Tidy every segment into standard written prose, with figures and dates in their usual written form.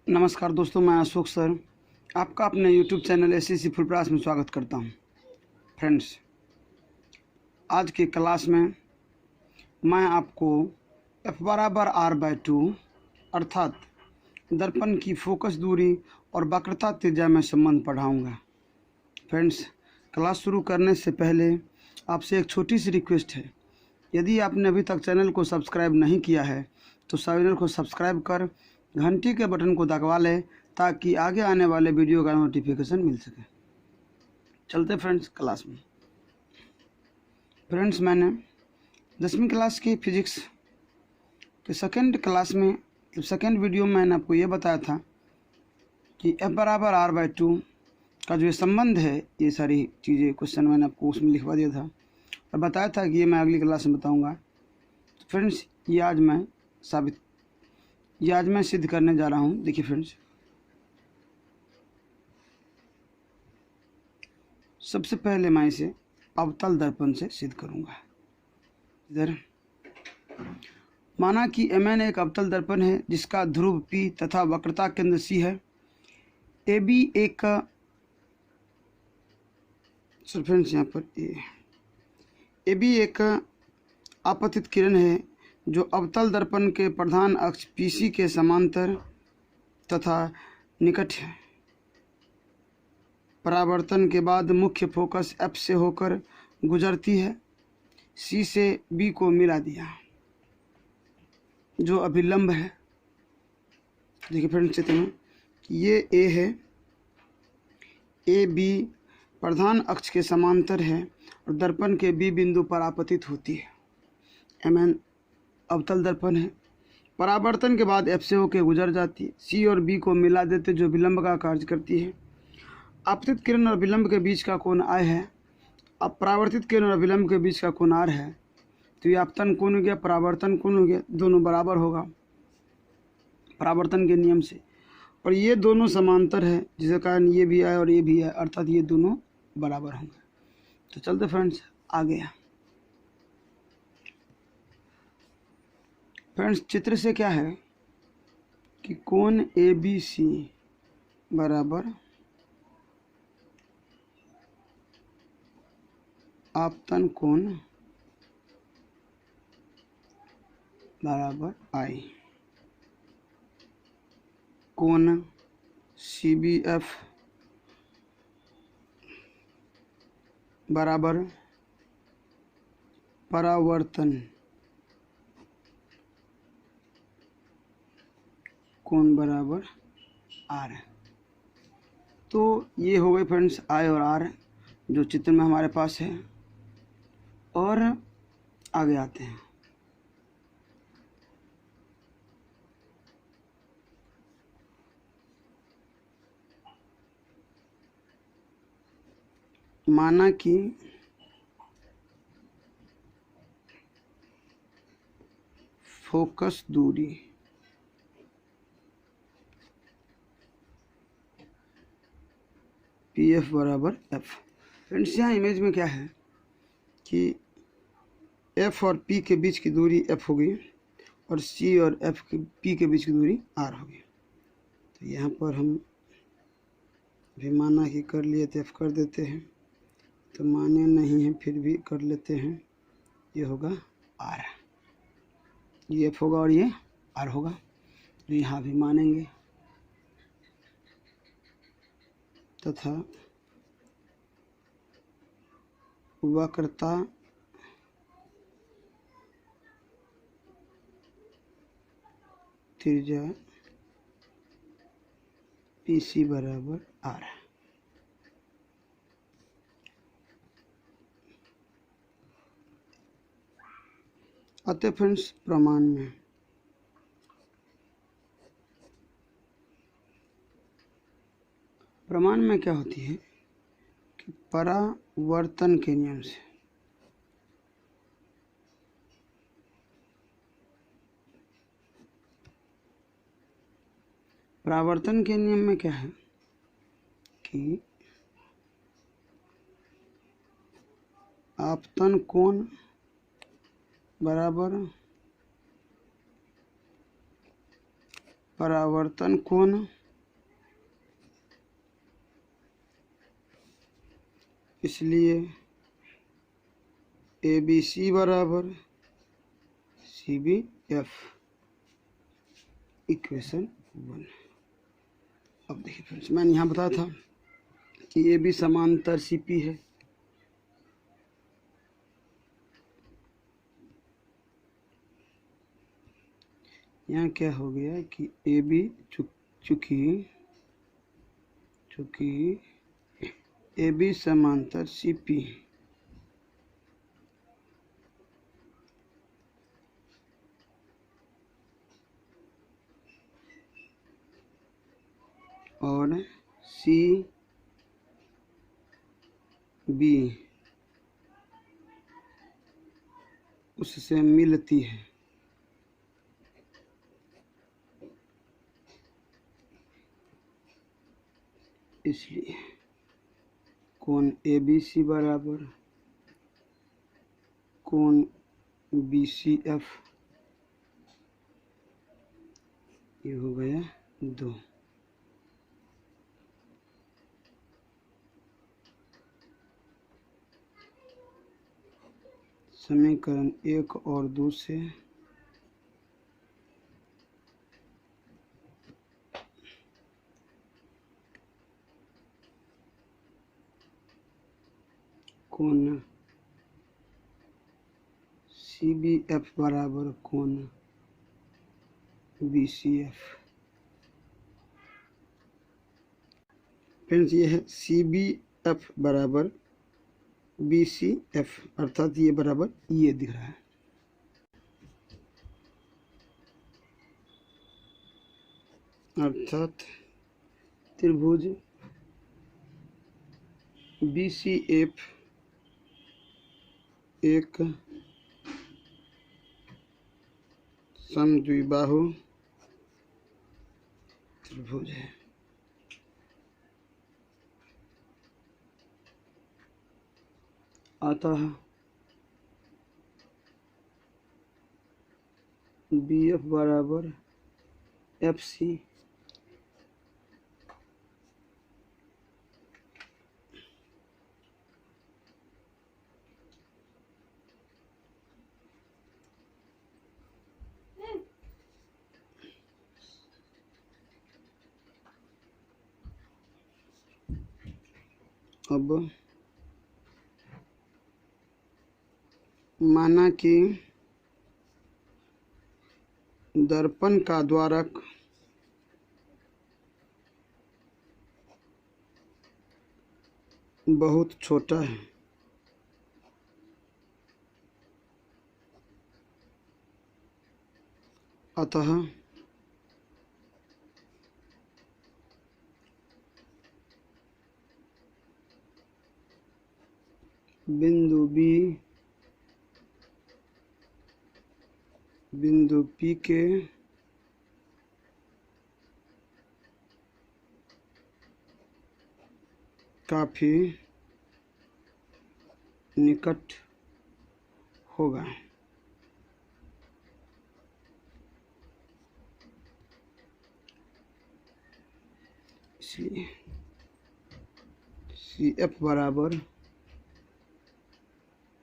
नमस्कार दोस्तों, मैं अशोक सर आपका अपने YouTube चैनल एसएससी फुल प्रयास में स्वागत करता हूं। फ्रेंड्स, आज की क्लास में मैं आपको F=R/2 अर्थात दर्पण की फोकस दूरी और वक्रता त्रिज्या में संबंध पढ़ाऊंगा। फ्रेंड्स, क्लास शुरू करने से पहले आपसे एक छोटी सी रिक्वेस्ट है। यदि आपने अभी तक चैनल को सब्सक्राइब नहीं किया है तो चैनल को सब्सक्राइब कर घंटी के बटन को दबा लें ताकि आगे आने वाले वीडियो का नोटिफिकेशन मिल सके। चलते फ्रेंड्स क्लास में। फ्रेंड्स, मैंने 10वीं क्लास की फिजिक्स के सेकेंड वीडियो में मैंने आपको ये बताया था कि F=R/2 का जो ये संबंध है, ये सारी चीज़ें क्वेश्चन मैंने आपको उसमें लिखवा दिया था और बताया था कि ये मैं अगली क्लास में बताऊँगा। तो फ्रेंड्स, ये आज मैं सिद्ध करने जा रहा हूँ। देखिए फ्रेंड्स, सबसे पहले मैं इसे अवतल दर्पण से सिद्ध करूँगा। इधर माना कि Mn एक अवतल दर्पण है जिसका ध्रुव P तथा वक्रता केंद्र C है। AB एक आपतित किरण है जो अवतल दर्पण के प्रधान अक्ष PC के समांतर तथा निकट है। परावर्तन के बाद मुख्य फोकस F से होकर गुजरती है। C से B को मिला दिया जो अभिलंब है। देखिए फ्रेंड्स, चित्र में ये A है, AB प्रधान अक्ष के समांतर है और दर्पण के B बिंदु पर आपतित होती है। Mn अवतल दर्पण है। परावर्तन के बाद F से होकर गुजर जाती है। C और B को मिला देते जो विलंब का कार्य करती है। आपतित किरण और विलंब के बीच का कोण I है। अब परावर्तित किरण और विलंब के बीच का कोण R है, तो ये आपतन कोण हो गया, परावर्तन कोण हो गया, दोनों बराबर होगा परावर्तन के नियम से। और ये दोनों समांतर है जिसके कारण ये भी है और ये भी है, अर्थात ये दोनों बराबर होंगे। तो चलते फ्रेंड्स आगे। फ्रेंड्स, चित्र से क्या है कि कोण ABC बराबर आपतन कोण बराबर I। कोण CBF बराबर परावर्तन कोण बराबर R। तो ये हो गए फ्रेंड्स I और R जो चित्र में हमारे पास है। और आगे आते हैं। माना कि फोकस दूरी PF बराबर F। फ्रेंड्स, यहाँ इमेज में क्या है कि F और P के बीच की दूरी F होगी और C और P के बीच की दूरी R होगी। तो यहाँ पर हम भी माना कि कर लिए तो F कर देते हैं, तो माने नहीं है फिर भी कर लेते हैं। ये होगा R, ये F होगा और ये R होगा। तो यहाँ भी मानेंगे तथा वक्रता त्रिज्या PC बराबर R। आते फ्रेंड्स प्रमाण में। प्रमाण में क्या होती है कि परावर्तन के नियम से परावर्तन के नियम में क्या है कि आपतन कोण बराबर परावर्तन कोण, इसलिए ABC बराबर CBF, इक्वेशन 1। अब देखिए फ्रेंड्स, मैंने यहाँ बताया था कि AB समांतर CP है, यहाँ क्या हो गया कि AB चूंकि AB समांतर CP और CB उससे मिलती है, इसलिए कोण ABC बराबर कोण BCF, ये हो गया 2। समीकरण 1 और 2 से कोण CBF बराबर कोण BCF। फ्रेंड्स, ये है CBF बराबर BCF, अर्थात ये बराबर ये दिख रहा है। अर्थात त्रिभुज BCF एक समद्विबाहु त्रिभुज है। अतः BF बराबर FC अब माना कि दर्पण का द्वारक बहुत छोटा है, अतः बिंदु P के काफी निकट होगा। इसलिए CF बराबर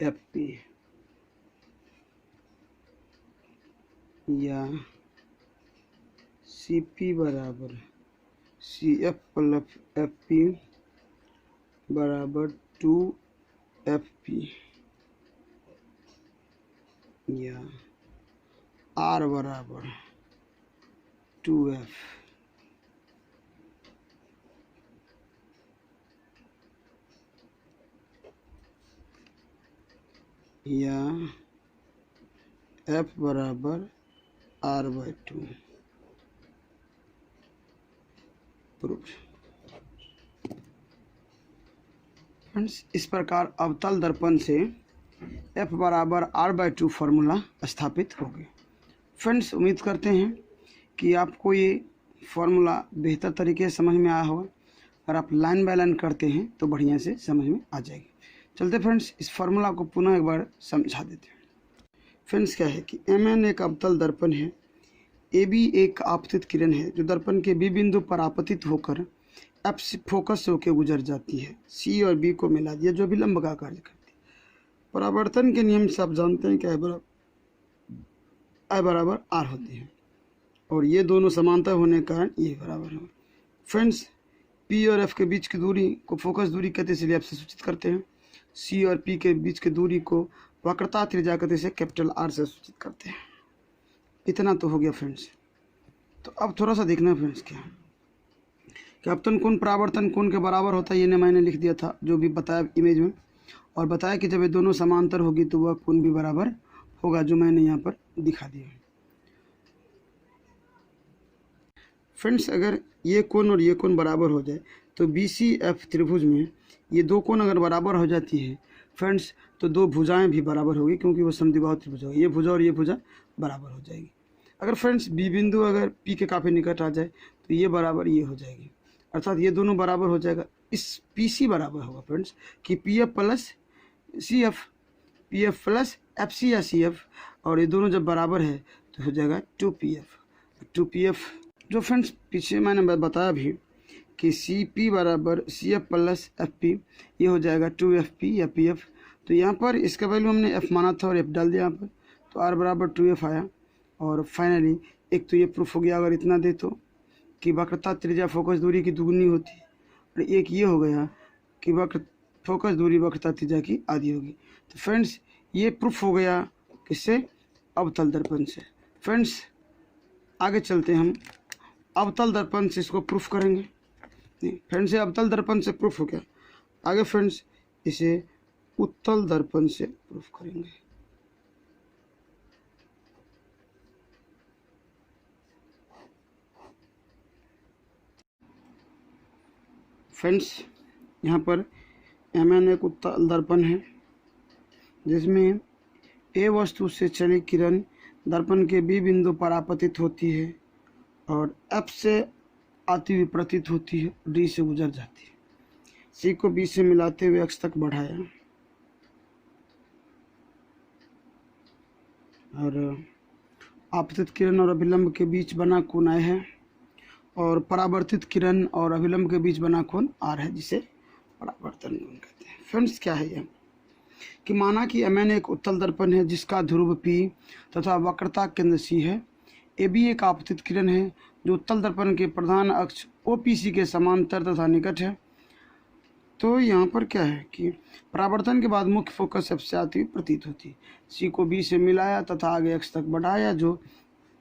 FP या CP बराबर CF प्लस FP बराबर 2FP या R बराबर 2F। या F बराबर R/2 प्रूफ। फ्रेंड्स, इस प्रकार अवतल दर्पण से F बराबर R/2 फार्मूला स्थापित हो गए। फ्रेंड्स, उम्मीद करते हैं कि आपको ये फार्मूला बेहतर तरीके से समझ में आया होगा। अगर आप लाइन बाय लाइन करते हैं तो बढ़िया से समझ में आ जाएगी। चलते फ्रेंड्स, इस फार्मूला को पुनः एक बार समझा देते हैं। फ्रेंड्स, क्या है कि Mn एक अवतल दर्पण है ए बी एक आपतित किरण है जो दर्पण के बी बिंदु पर आपतित होकर एफ से फोकस होकर गुजर जाती है। सी और बी को मिला दिया जो अभिलंब का कार्य करती है। परावर्तन के नियम से आप जानते हैं कि आई बराबर आर होती है और ये दोनों समांतर होने के कारण ये बराबर है। फ्रेंड्स, पी और एफ के बीच की दूरी को फोकस दूरी कहते हैं, इसलिए एफ से सूचित करते हैं। सी और पी के बीच की दूरी को वक्रता त्रिज्या कहते हैं, कैपिटल आर से सूचित करते हैं। इतना तो हो गया फ्रेंड्स। तो अब थोड़ा सा देखना फ्रेंड्स क्या कि अपतन कोण परावर्तन कोण के बराबर होता है, ये मैंने लिख दिया था जो भी बताया इमेज में, और बताया कि जब ये दोनों समांतर होगी तो वह कोण भी बराबर होगा, जो मैंने यहाँ पर दिखा दिया। फ्रेंड्स, अगर ये कोण और ये कोण बराबर हो जाए तो बी सी एफ त्रिभुज में ये दो कोण अगर बराबर हो जाती है फ्रेंड्स, तो दो भुजाएं भी बराबर होगी, क्योंकि वो समद्विबाहु त्रिभुज होगी। ये भुजा और ये भुजा बराबर हो जाएगी। अगर फ्रेंड्स बी बिंदु अगर पी के काफ़ी निकट आ जाए तो ये बराबर ये हो जाएगी, अर्थात ये दोनों बराबर हो जाएगा। इस पी सी बराबर होगा फ्रेंड्स कि P F plus C F, P F plus F C या सी एफ, और ये दोनों जब बराबर है तो हो जाएगा 2pf। जो फ्रेंड्स पीछे मैंने बताया भी कि सी पी बराबर C F plus F P, ये हो जाएगा 2fp या पी एफ। तो यहाँ पर इसका वैल्यू हमने f माना था और f डाल दिया यहाँ पर, तो r बराबर 2f आया। और फाइनली एक तो ये प्रूफ हो गया अगर इतना दे तो कि वक्रता त्रिज्या फोकस दूरी की दुगनी होती है, और एक ये हो गया कि फोकस दूरी वक्रता त्रिज्या की आधी होगी। तो फ्रेंड्स ये प्रूफ हो गया किससे? अवतल दर्पण से। फ्रेंड्स आगे चलते हैं, हम अवतल दर्पण से इसको प्रूफ करेंगे। फ्रेंड्स ये अवतल दर्पण से प्रूफ हो गया, आगे फ्रेंड्स इसे उत्तल दर्पण से प्रूफ करेंगे। फ्रेंड्स यहाँ पर Mn एक उत्तल दर्पण है जिसमें ए वस्तु से चली किरण दर्पण के बी बिंदु पर आपतित होती है और एफ से आती हुई प्रतीत होती है, डी से गुजर जाती है। सी को बी से मिलाते हुए एक्स तक बढ़ाया और आपतित किरण और अभिलंब के बीच बना कोण I है और परावर्तित किरण और अभिलंब के बीच बना कोण R है, जिसे परावर्तन कोण कहते हैं। फ्रेंड्स क्या है यह कि माना कि Mn एक उत्तल दर्पण है जिसका ध्रुव P तथा वक्रता केंद्र C है। AB एक आपतित किरण है जो उत्तल दर्पण के प्रधान अक्ष OPC के समांतर तथा निकट है। तो यहाँ पर क्या है कि परावर्तन के बाद मुख्य फोकस F से आती हुई प्रतीत होती है। C को B से मिलाया तथा आगे X तक बढ़ाया जो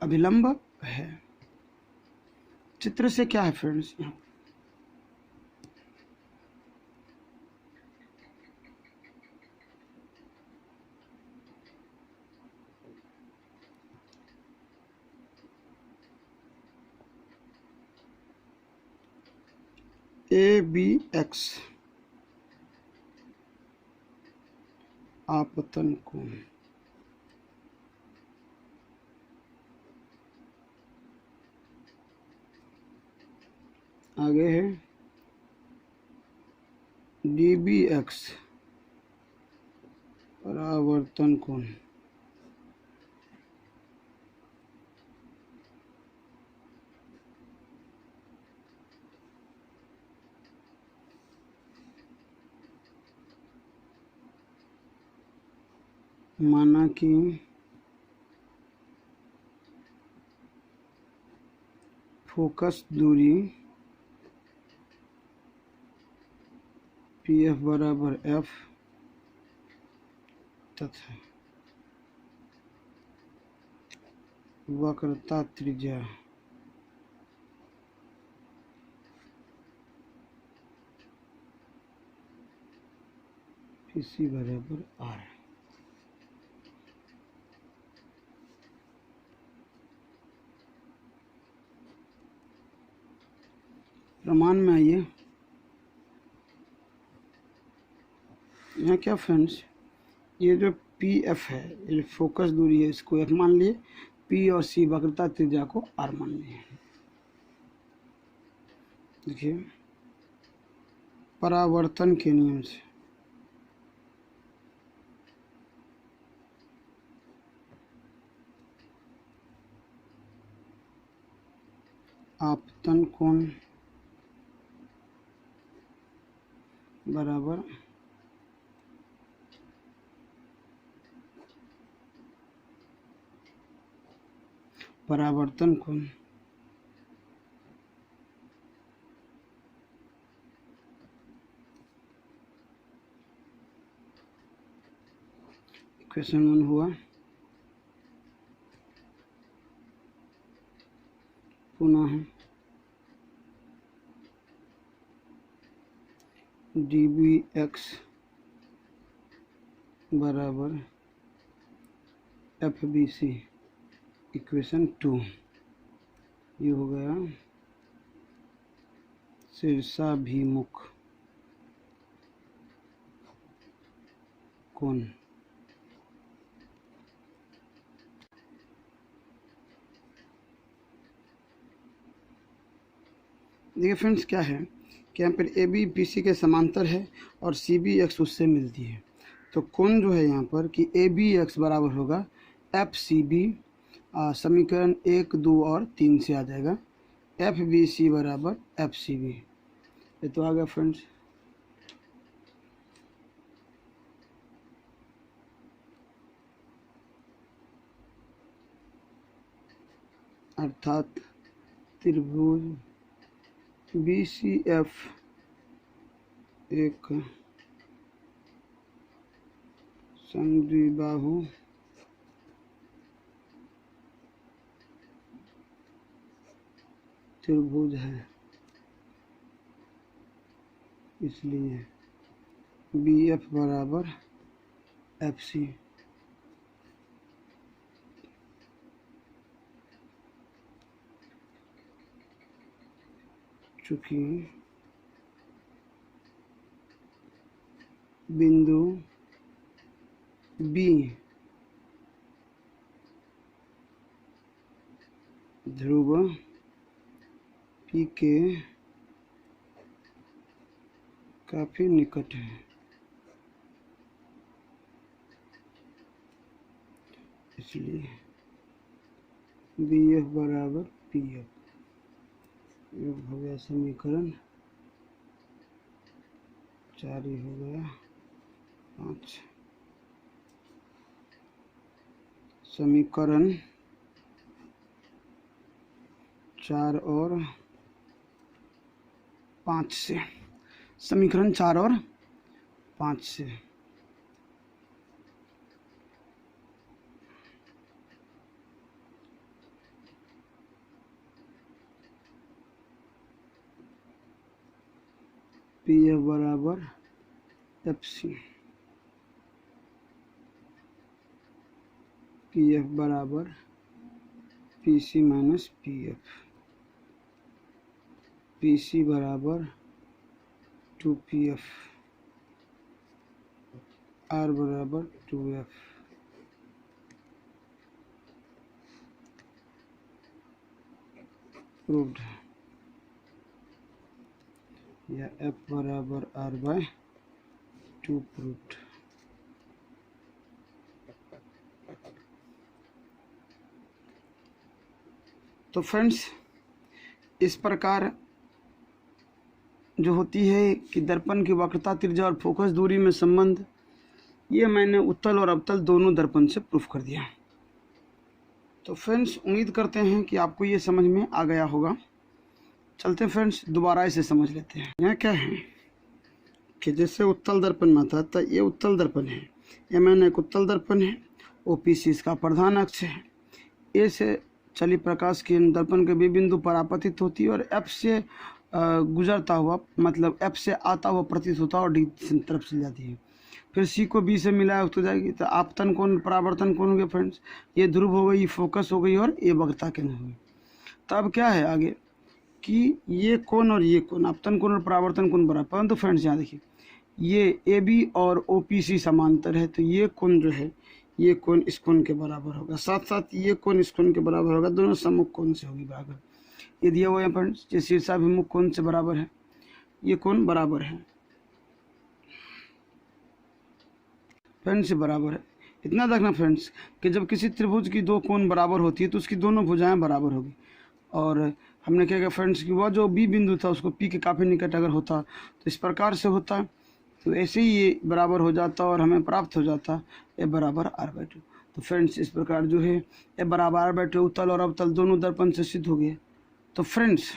अभिलंब है। चित्र से क्या है फ्रेंड्स, यहाँ ABX आपतन कोण, आगे है DBX परावर्तन कोण, माना कि फोकस दूरी PF बराबर F तथा वक्रता त्रिज्या PC बराबर R। प्रमाण में आइए, यहाँ क्या फ्रेंड्स, ये जो PF है, ये फोकस दूरी है, इसको F मान लिए, P और C वक्रता त्रिज्या को R मान लिए। देखिए परावर्तन के नियम से आपतन कोण बराबर परावर्तन कोण। इक्वेशन 1 हुआ। पुनः dbx बराबर fbc इक्वेशन 2। ये हो गया शीर्षाभिमुख कोण। देखिए फ्रेंड्स क्या है कि यहाँ पर ए बी पी सी के समांतर है और सी बी एक्स उससे मिलती है। तो कोण जो है यहाँ पर कि ए बी एक्स बराबर होगा एफ सी बी, समीकरण 1, 2 और 3 से आ जाएगा एफ बी सी बराबर एफ सी बी। ये तो आ गया फ्रेंड्स। अर्थात त्रिभुज बी सी एफ एक समद्विबाहु त्रिभुज है, इसलिए बी एफ बराबर एफ सी। चूँकि बिंदु बी ध्रुव पी के काफी निकट है, इसलिए बी एफ बराबर पी एफ। ये हो गया समीकरण 4, ही हो गया 5। समीकरण 4 और 5 से, समीकरण 4 और 5 से पी एफ बराबर एफ सी, पी एफ बराबर P C minus P F, P C बराबर 2 पी एफ, आर बराबर 2 एफ। प्रूव्ड, या एफ बराबर आर बाय 2 प्रूव्ड। तो फ्रेंड्स इस प्रकार जो होती है कि दर्पण की वक्रता, त्रिज्या और फोकस दूरी में संबंध, ये मैंने उत्तल और अवतल दोनों दर्पण से प्रूफ कर दिया। तो फ्रेंड्स उम्मीद करते हैं कि आपको ये समझ में आ गया होगा। चलते फ्रेंड्स दोबारा इसे समझ लेते हैं। यहाँ क्या है कि जैसे उत्तल दर्पण में था, तो ये उत्तल दर्पण है, ये मैंने एक उत्तल दर्पण है, ओपीसी इसका प्रधान अक्ष है, ए से चली प्रकाश किरण दर्पण के बी बिंदु पर आपतित होती है और एफ से गुजरता हुआ, मतलब एफ से आता हुआ प्रतीत होता है और डी तरफ चली जाती है। फिर सी को बी से मिलाया तो जाएगी। तो आपतन कोण परावर्तन कोण हो गया फ्रेंड्स, ये ध्रुव हो गई, फोकस हो गई और ये वक्रता केंद्र हो गई। तब क्या है आगे कि ये कोण और ये कोण, आपतन कोण और परावर्तन कोण बराबर, परंतु फ्रेंड्स यहाँ देखिए ये ए बी और ओ पी सी समांतर है, तो ये कोण जो है ये कोण इस कोण के बराबर होगा, साथ साथ ये कोण इस कोण के बराबर होगा, दोनों सम्मुख कोण से होगी बराबर। ये दिया हुआ है फ्रेंड्स, ये शीर्षाभिमुख कोण से बराबर है, ये कोण बराबर है फ्रेंड्स, से बराबर है। इतना देखना फ्रेंड्स कि जब किसी त्रिभुज की दो कोण बराबर होती है तो उसकी दोनों भुजाएं बराबर होगी, और हमने क्या किया फ्रेंड्स कि वह जो बी बिंदु था उसको पी के काफ़ी निकट अगर होता तो इस प्रकार से होता, तो ऐसे ही ये बराबर हो जाता और हमें प्राप्त हो जाता ए बराबर r/2। तो फ्रेंड्स इस प्रकार जो है ए बराबर r/2 उत्तल और अवतल दोनों दर्पण से सिद्ध हो गए। तो फ्रेंड्स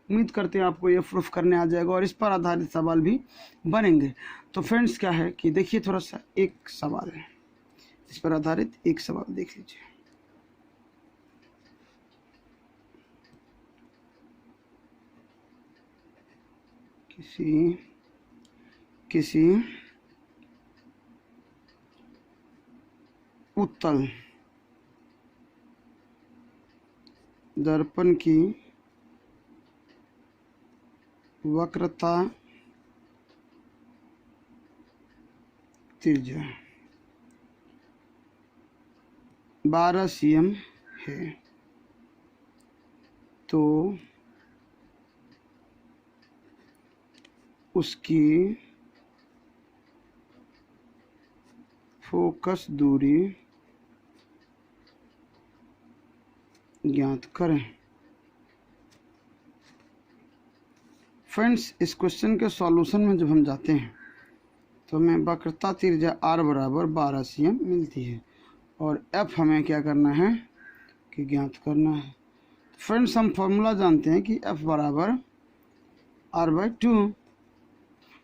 उम्मीद करते हैं आपको ये प्रूफ करने आ जाएगा और इस पर आधारित सवाल भी बनेंगे। तो फ्रेंड्स क्या है कि देखिए थोड़ा सा एक सवाल है, इस पर आधारित एक सवाल देख लीजिए। किसी उत्तल दर्पण की वक्रता त्रिज्या 12 cm है, तो उसकी फोकस दूरी ज्ञात करें। फ्रेंड्स इस क्वेश्चन के सॉल्यूशन में जब हम जाते हैं तो हमें वक्रता त्रिज्या r बराबर 12 cm मिलती है और f हमें क्या करना है कि ज्ञात करना है। फ्रेंड्स हम फॉर्मूला जानते हैं कि f बराबर r/2,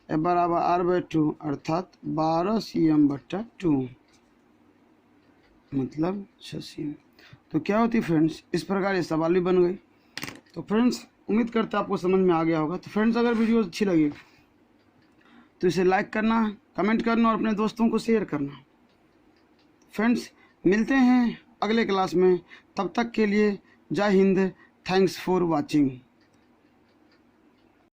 f बराबर r/2 अर्थात 12 cm/2 मतलब 6 cm। तो क्या होती है फ्रेंड्स, इस प्रकार ये सवाल भी बन गई। तो फ्रेंड्स उम्मीद करते हैं आपको समझ में आ गया होगा। तो फ्रेंड्स अगर वीडियो अच्छी लगी तो इसे लाइक करना, कमेंट करना और अपने दोस्तों को शेयर करना। फ्रेंड्स मिलते हैं अगले क्लास में, तब तक के लिए जय हिंद, थैंक्स फॉर वाचिंग।